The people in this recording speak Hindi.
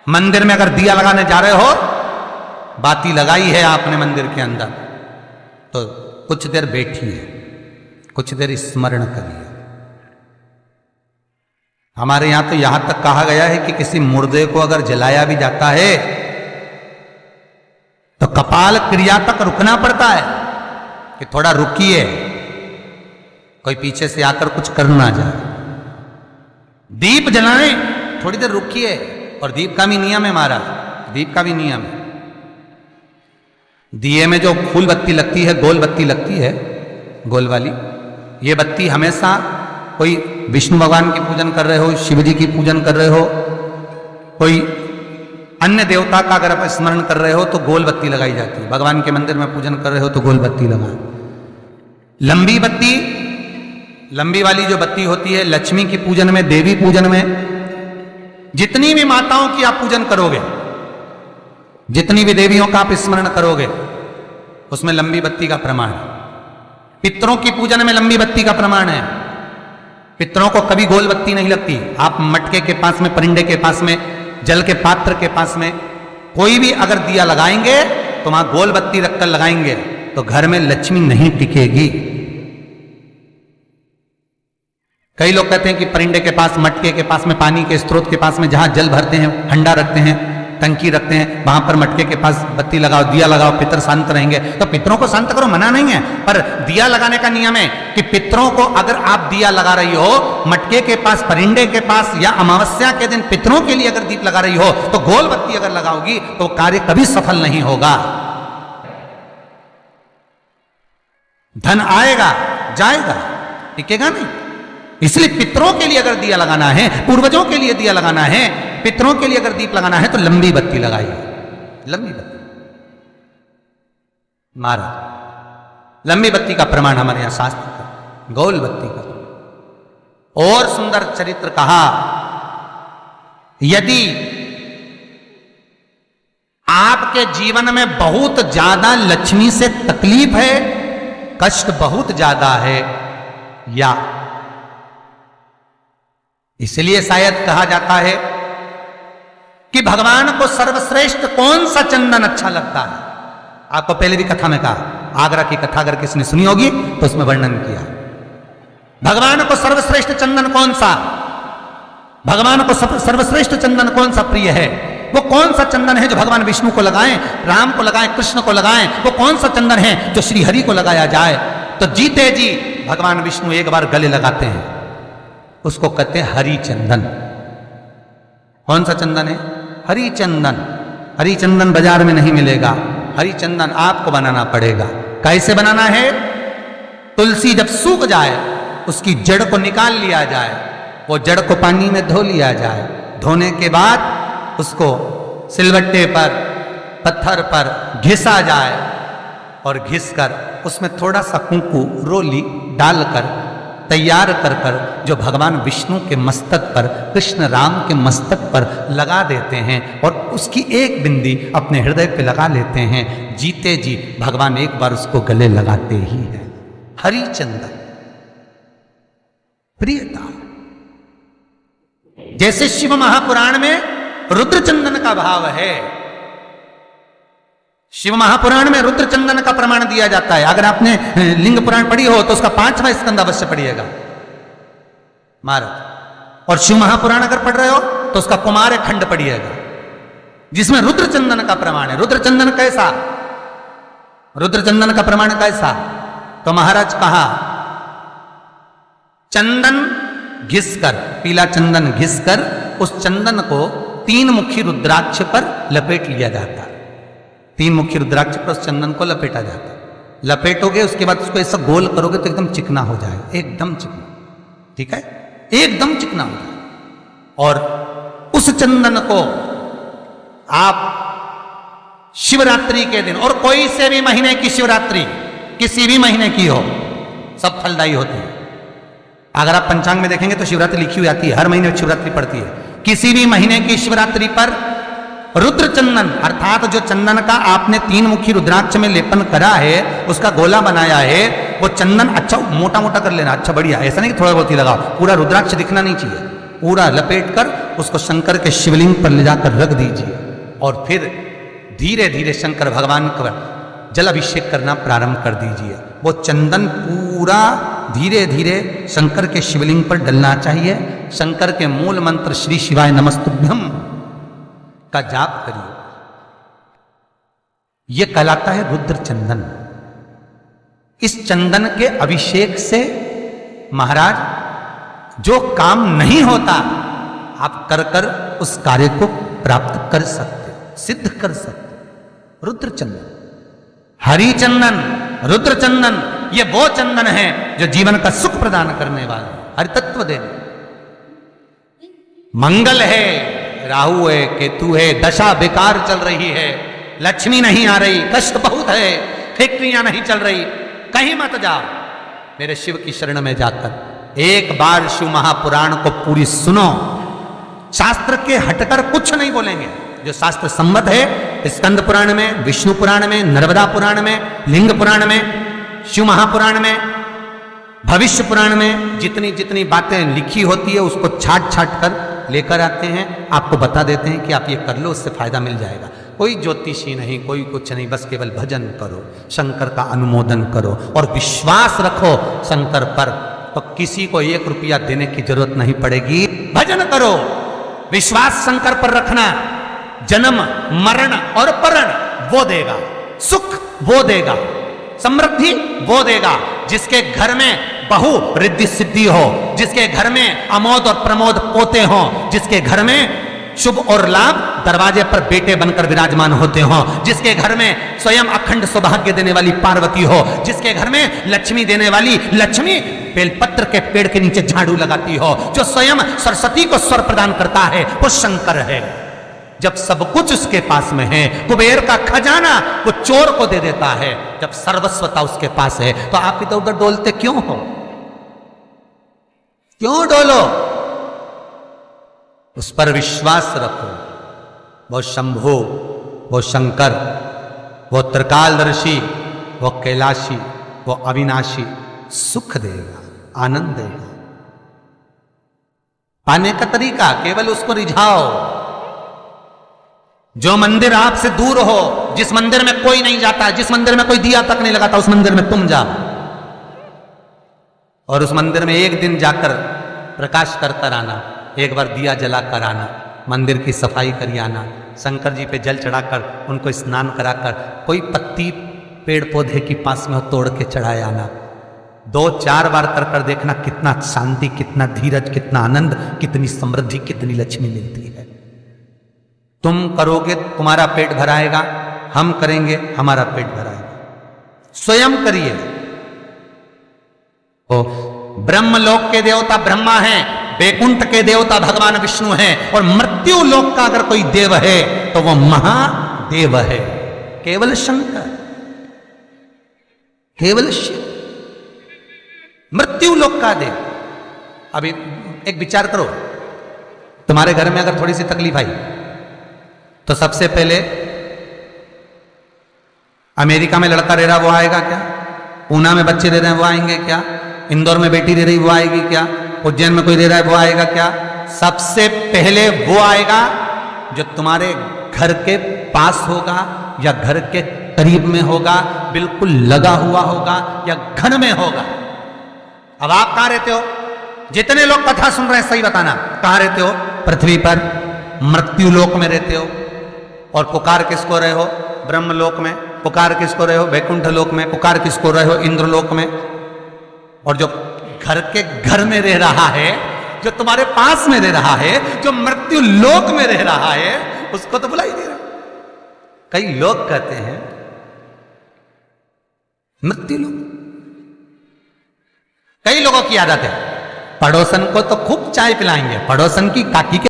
मंदिर में अगर दिया लगाने जा रहे हो, बाती लगाई है आपने मंदिर के अंदर, तो कुछ देर बैठिए, कुछ देर स्मरण करिए। हमारे यहां तो यहां तक कहा गया है कि किसी मुर्दे को अगर जलाया भी जाता है तो कपाल क्रिया तक रुकना पड़ता है कि थोड़ा रुकिए, कोई पीछे से आकर कुछ कर ना जाए। दीप जलाएं, थोड़ी देर रुकिए। और दीप का भी नियम है महाराज, दीप का भी नियम है। दिए में जो फूल बत्ती लगती है, गोल बत्ती लगती है, गोल वाली, ये बत्ती हमेशा कोई विष्णु भगवान की पूजन कर रहे हो, शिव जी की पूजन कर रहे हो, कोई अन्य देवता का अगर आप स्मरण कर रहे हो तो गोल बत्ती लगाई जाती है। भगवान के मंदिर में पूजन कर रहे हो तो गोल बत्ती लगाएं। लंबी बत्ती, लंबी वाली जो बत्ती होती है लक्ष्मी की पूजन में, देवी पूजन में, जितनी भी माताओं की आप पूजन करोगे, जितनी भी देवियों का आप स्मरण करोगे, उसमें लंबी बत्ती का प्रमाण है। पितरों की पूजन में लंबी बत्ती का प्रमाण है। पितरों को कभी गोल बत्ती नहीं लगती। आप मटके के पास में, परिंदे के पास में, जल के पात्र के पास में कोई भी अगर दिया लगाएंगे तो वहां गोल बत्ती रखकर लगाएंगे तो घर में लक्ष्मी नहीं टिकेगी। कई लोग कहते हैं कि परिंदे के पास, मटके के पास में, पानी के स्रोत के पास में जहां जल भरते हैं, हंडा रखते हैं, टंकी रखते हैं, वहां पर मटके के पास बत्ती लगाओ, दिया लगाओ, पितर शांत रहेंगे। तो पितरों को शांत करो, मना नहीं है, पर दिया लगाने का नियम है कि पितरों को अगर आप दिया लगा रही हो मटके के पास, परिंदे के पास, या अमावस्या के दिन पितरों के लिए अगर दीप लगा रही हो तो गोल बत्ती अगर लगाओगी तो कार्य कभी सफल नहीं होगा। धन आएगा जाएगा, टिकेगा नहीं। इसलिए पितरों के लिए अगर दिया लगाना है, पूर्वजों के लिए दिया लगाना है, पितरों के लिए अगर दीप लगाना है तो लंबी बत्ती लगाइए, लंबी बत्ती। महाराज लंबी बत्ती का प्रमाण हमारे यहां शास्त्र का, गोल बत्ती का। और सुंदर चरित्र कहा, यदि आपके जीवन में बहुत ज्यादा लक्ष्मी से तकलीफ है, कष्ट बहुत ज्यादा है, या इसलिए शायद कहा जाता है कि भगवान को सर्वश्रेष्ठ कौन सा चंदन अच्छा लगता है। आपको पहले भी कथा में कहा, आगरा की कथा अगर किसी ने सुनी होगी तो उसमें वर्णन किया। भगवान को सर्वश्रेष्ठ चंदन कौन सा, भगवान को सर्वश्रेष्ठ चंदन कौन सा प्रिय है, वो कौन सा चंदन है जो भगवान विष्णु को लगाएं, राम को लगाएं, कृष्ण को लगाएं, वो कौन सा चंदन है जो श्री हरि को लगाया जाए। तो जीते जी भगवान विष्णु एक बार गले लगाते हैं, उसको कहते हैं हरि चंदन। कौन सा चंदन है? हरि चंदन। हरि चंदन बाजार में नहीं मिलेगा, हरि चंदन आपको बनाना पड़ेगा। कैसे बनाना है? तुलसी जब सूख जाए उसकी जड़ को निकाल लिया जाए, वो जड़ को पानी में धो लिया जाए, धोने के बाद उसको सिलबट्टे पर, पत्थर पर घिसा जाए और घिसकर उसमें थोड़ा सा कुंकू, रोली डालकर तैयार कर कर जो भगवान विष्णु के मस्तक पर, कृष्ण राम के मस्तक पर लगा देते हैं और उसकी एक बिंदी अपने हृदय पे लगा लेते हैं। जीते जी भगवान एक बार उसको गले लगाते ही हैं। हरि चंदन प्रियता। जैसे शिव महापुराण में रुद्र चंदन का भाव है, शिव महापुराण में रुद्र चंदन का प्रमाण दिया जाता है। अगर आपने लिंग पुराण पढ़ी हो तो उसका 5वां स्कंद अवश्य पढ़िएगा महाराज। और शिव महापुराण अगर पढ़ रहे हो तो उसका कुमार खंड पढ़िएगा, जिसमें रुद्र चंदन का प्रमाण है। रुद्र चंदन कैसा, रुद्र चंदन का प्रमाण कैसा? तो महाराज कहा, चंदन घिसकर, पीला चंदन घिसकर उस चंदन को 3 मुखी रुद्राक्ष पर लपेट लिया जाता है। 3 मुखी रुद्राक्ष पर उस चंदन को लपेटा जाता है। लपेटोगे उसके बाद उसको ऐसा गोल करोगे तो एकदम चिकना हो जाएगा, एकदम चिकना, ठीक है, एकदम चिकना हो जाएगा। और उस चंदन को आप शिवरात्रि के दिन, और कोई से भी महीने की शिवरात्रि, किसी भी महीने की हो, सब फलदायी होती है। अगर आप पंचांग में देखेंगे तो शिवरात्रि लिखी हुई आती है, हर महीने शिवरात्रि पड़ती है। किसी भी महीने की शिवरात्रि पर रुद्र चंदन अर्थात जो चंदन का आपने 3 मुखी रुद्राक्ष में लेपन करा है, उसका गोला बनाया है, वो चंदन अच्छा मोटा मोटा कर लेना, अच्छा बढ़िया, ऐसा नहीं कि थोड़ा बहुत ही लगाओ, पूरा रुद्राक्ष दिखना नहीं चाहिए, पूरा लपेट कर उसको शंकर के शिवलिंग पर ले जाकर रख दीजिए और फिर धीरे धीरे शंकर भगवान का जल अभिषेक करना प्रारंभ कर दीजिए। वो चंदन पूरा धीरे धीरे शंकर के शिवलिंग पर डलना चाहिए। शंकर के मूल मंत्र श्री शिवाय नमस्तुभ्यम का जाप करिए। यह कहलाता है रुद्र चंदन। इस चंदन के अभिषेक से महाराज जो काम नहीं होता आप कर कर उस कार्य को प्राप्त कर सकते, सिद्ध कर सकते। रुद्र चंदन, हरि चंदन, रुद्र चंदन, ये वो चंदन है जो जीवन का सुख प्रदान करने वाले, हरि तत्व देने। मंगल है, राहु है, केतु है, दशा बेकार चल रही है, लक्ष्मी नहीं आ रही, कष्ट बहुत है, फैक्ट्रियां नहीं चल रही, कहीं मत जाओ, मेरे शिव की शरण में जाकर एक बार शिव महापुराण को पूरी सुनो। शास्त्र के हटकर कुछ नहीं बोलेंगे। जो शास्त्र सम्मत है स्कंद पुराण में, विष्णु पुराण में, नर्मदा पुराण में, लिंग पुराण में, शिव महापुराण में, भविष्य पुराण में जितनी जितनी बातें लिखी होती है उसको छाट छाट कर लेकर आते हैं, आपको बता देते हैं कि आप ये कर लो, उससे फायदा मिल जाएगा। कोई ज्योतिषी नहीं, कोई कुछ नहीं, बस केवल भजन करो, शंकर का अनुमोदन करो और विश्वास रखो शंकर पर, तो किसी को 1 रुपया देने की जरूरत नहीं पड़ेगी। भजन करो, विश्वास शंकर पर रखना, जन्म मरण और परण वो देगा, सुख वो देगा, समृद्धि वो देगा। जिसके घर में बहु रिद्धि सिद्धि हो, जिसके घर में अमोद और प्रमोद पोते हो, जिसके घर में शुभ और लाभ दरवाजे पर बेटे बनकर विराजमान होते हो, जिसके घर में स्वयं अखंड सौभाग्य देने वाली पार्वती हो, जिसके घर में लक्ष्मी देने वाली लक्ष्मी बेलपत्र के पेड़ के नीचे झाड़ू लगाती हो, जो स्वयं सरस्वती को स्वर प्रदान करता है वो शंकर है। जब सब कुछ उसके पास में है, कुबेर का खजाना वो चोर को दे देता है, जब सर्वस्वता उसके पास है, तो आप इधर उधर डोलते क्यों हो? क्यों डोलो? उस पर विश्वास रखो। वो शंभु, वो शंकर, वो त्रिकालदर्शी, वो कैलाशी, वो अविनाशी सुख देगा, आनंद देगा। पाने का तरीका केवल उसको रिझाओ। जो मंदिर आपसे दूर हो, जिस मंदिर में कोई नहीं जाता, जिस मंदिर में कोई दिया तक नहीं लगाता, उस मंदिर में तुम जाओ और उस मंदिर में एक दिन जाकर प्रकाश कर कर आना, एक बार दिया जला कर आना, मंदिर की सफाई कर आना, शंकर जी पे जल चढ़ाकर उनको स्नान कराकर कोई पत्ती पेड़ पौधे की पास में तोड़ के चढ़ाए आना। 2-4 बार कर कर देखना कितना शांति, कितना धीरज, कितना आनंद, कितनी समृद्धि, कितनी लक्ष्मी मिलती है। तुम करोगे तुम्हारा पेट भराएगा, हम करेंगे हमारा पेट भराएगा। स्वयं करिए। ओ ब्रह्मलोक के देवता ब्रह्मा हैं, वैकुंठ के देवता भगवान विष्णु हैं, और मृत्यु लोक का अगर कोई देव है तो वह महादेव है, केवल शंकर, केवल शिव, मृत्यु लोक का देव। अभी एक विचार करो, तुम्हारे घर में अगर थोड़ी सी तकलीफ आई तो सबसे पहले अमेरिका में लड़का रह रहा वो आएगा क्या? पूना में बच्चे रह रहे हैं वो आएंगे क्या? इंदौर में बेटी रह रही वो आएगी क्या? उज्जैन में कोई रह रहा है वो आएगा क्या? सबसे पहले वो आएगा जो तुम्हारे घर के पास होगा या घर के करीब में होगा, बिल्कुल लगा हुआ होगा या घर में होगा। अब आप कहां रहते हो? जितने लोग कथा सुन रहे हैं सही बताना, कहां रहते हो? पृथ्वी पर मृत्यु लोक में रहते हो। और पुकार किसको रहे हो? ब्रह्मलोक में। पुकार किसको रहे हो? वैकुंठ लोक में। पुकार किसको रहे हो? इंद्रलोक में। और जो घर के घर में रह रहा है, जो तुम्हारे पास में रह रहा है, जो मृत्यु लोक में रह रहा है, उसको तो बुला ही नहीं रहा। कई लोग कहते हैं मृत्यु लोक। कई लोगों की आदत है, पड़ोसन को तो खूब चाय पिलाएंगे, पड़ोसन की काकी के